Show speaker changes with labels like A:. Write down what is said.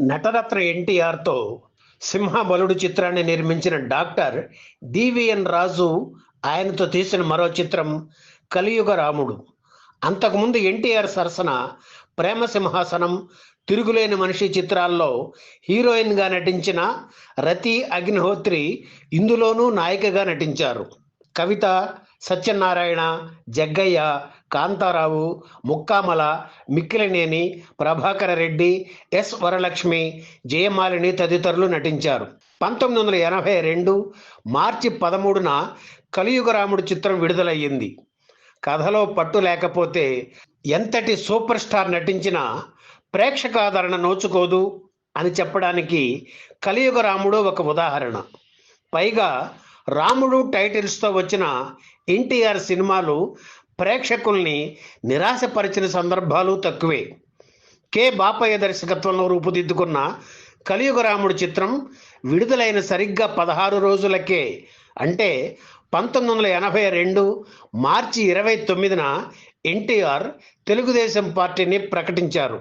A: నటరత్న ఎన్టీఆర్తో సింహబలుడు చిత్రాన్ని నిర్మించిన doctor DVN రాజు ఆయనతో తీసిన మరో చిత్రం కలియుగ రాముడు. అంతకుముందు ఎన్టీఆర్ సరసన ప్రేమ సింహాసనం, తిరుగులేని మనిషి చిత్రాల్లో హీరోయిన్గా నటించిన రతి అగ్నిహోత్రి ఇందులోనూ నాయికగా నటించారు. కవిత, సత్యనారాయణ, జగ్గయ్య, కాంతారావు, ముక్కామల, మిక్కిలినేని, ప్రభాకర రెడ్డి, ఎస్ వరలక్ష్మి, జయమాలిని తదితరులు నటించారు. 1982 మార్చి 13న కలియుగ రాముడు చిత్రం విడుదలయ్యింది. కథలో పట్టు లేకపోతే ఎంతటి సూపర్ స్టార్ నటించినా ప్రేక్షకాదరణ నోచుకోదు అని చెప్పడానికి కలియుగ రాముడు ఒక ఉదాహరణ. పైగా రాముడు టైటిల్స్తో వచ్చిన ఎన్టీఆర్ సినిమాలు ప్రేక్షకుల్ని నిరాశపరిచిన సందర్భాలు తక్కువే. కె బాపయ్య దర్శకత్వంలో రూపుదిద్దుకున్న కలియుగ రాముడు చిత్రం విడుదలైన సరిగ్గా 16 రోజులకే, అంటే 1982 మార్చి 29న ఎన్టీఆర్ తెలుగుదేశం పార్టీని ప్రకటించారు.